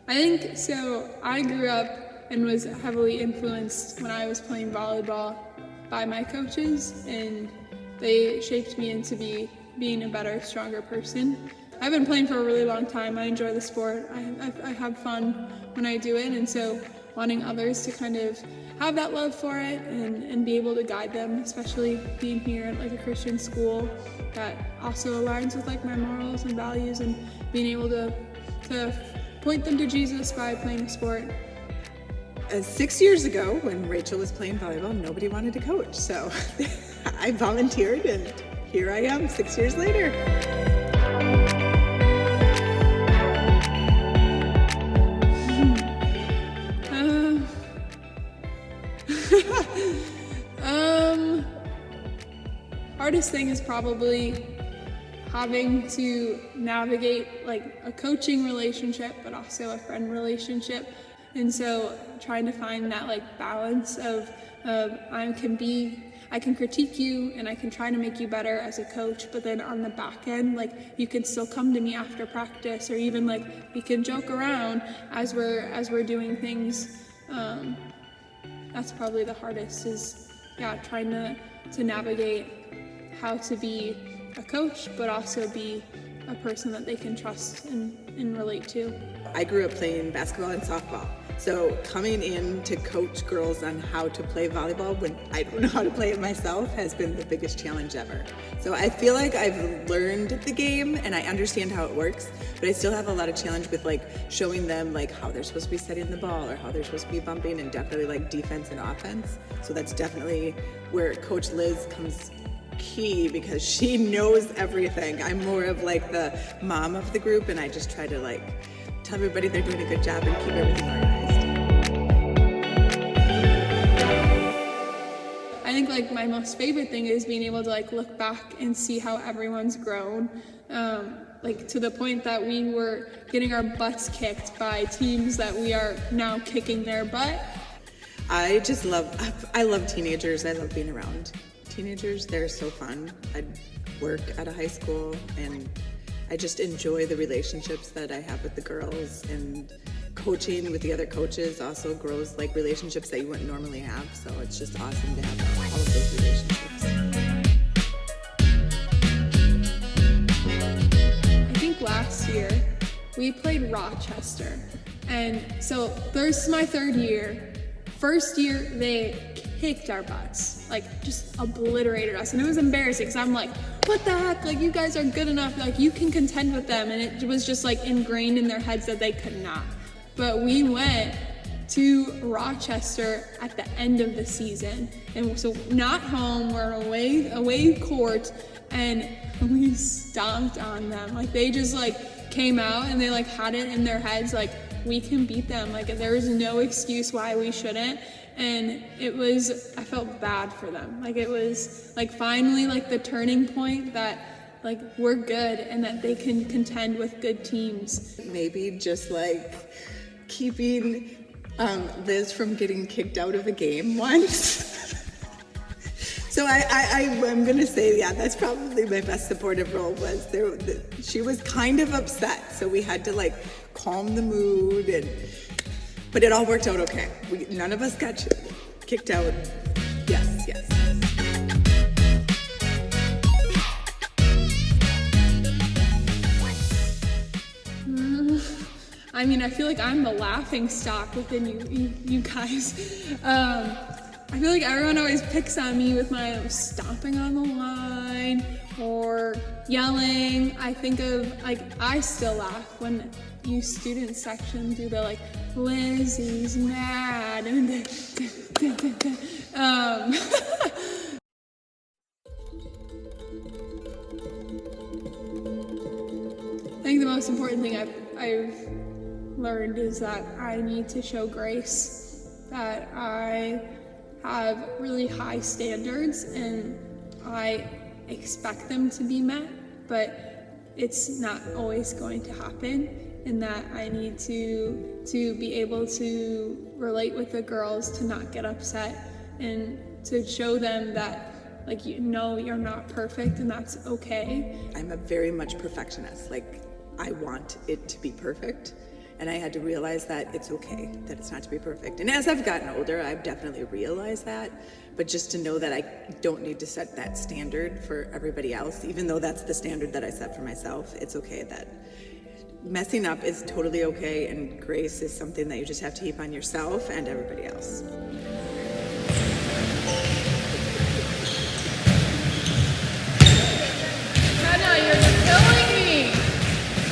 I think so. I grew up and was heavily influenced when I was playing volleyball by my coaches, and they shaped me into being a better, stronger person. I've been playing for a really long time. I enjoy the sport. I have fun when I do it, and so wanting others to kind of have that love for it and be able to guide them, especially being here at like a Christian school that also aligns with like my morals and values, and being able to point them to Jesus by playing a sport. 6 years ago, when Rachel was playing volleyball, nobody wanted to coach, so I volunteered, and here I am 6 years later. Hardest thing is probably having to navigate like a coaching relationship, but also a friend relationship. And so trying to find that like balance of I can critique you and I can try to make you better as a coach, but then on the back end, like you can still come to me after practice, or even like we can joke around as we're doing things. That's probably the hardest, is trying to navigate how to be a coach, but also be a person that they can trust and relate to. I grew up playing basketball and softball, so coming in to coach girls on how to play volleyball when I don't know how to play it myself has been the biggest challenge ever. So I feel like I've learned the game and I understand how it works, but I still have a lot of challenge with like showing them like how they're supposed to be setting the ball or how they're supposed to be bumping, and definitely like defense and offense. So that's definitely where Coach Liz comes key, because she knows everything. I'm more of like the mom of the group, and I just try to like tell everybody they're doing a good job and keep everything organized. I think like my most favorite thing is being able to like look back and see how everyone's grown, like to the point that we were getting our butts kicked by teams that we are now kicking their butt. I love teenagers. I love being around teenagers. They're so fun. I work at a high school, and I just enjoy the relationships that I have with the girls, and coaching with the other coaches also grows like relationships that you wouldn't normally have. So it's just awesome to have all of those relationships. I think last year we played Rochester, and so this is my third year. First year they kicked our butts, like just obliterated us, and it was embarrassing because I'm like, what the heck, like you guys are good enough, like you can contend with them, and it was just like ingrained in their heads that they could not. But we went to Rochester at the end of the season, and so not home, we're away court, and we stomped on them. Like they just like came out and they like had it in their heads like we can beat them, like there is no excuse why we shouldn't. And I felt bad for them. Like it was like finally like the turning point that like we're good and that they can contend with good teams. Maybe just like keeping Liz from getting kicked out of a game once. So I'm gonna say, that's probably my best supportive role was there. She was kind of upset, so we had to like calm the mood, but it all worked out okay. None of us got kicked out. Yes. I mean, I feel like I'm the laughing stock within you guys. I feel like everyone always picks on me with my stomping on the line or yelling. I think of like, I still laugh when you student section do the like, Lizzie's mad, and I think the most important thing I've learned is that I need to show grace, that I have really high standards and I expect them to be met, but it's not always going to happen, and that I need to be able to relate with the girls, to not get upset, and to show them that like, you know, you're not perfect and that's okay. I'm a very much perfectionist. Like I want it to be perfect, And I had to realize that it's okay, that it's not to be perfect. And as I've gotten older, I've definitely realized that. But just to know that I don't need to set that standard for everybody else, even though that's the standard that I set for myself, it's okay that messing up is totally okay, and grace is something that you just have to heap on yourself and everybody else.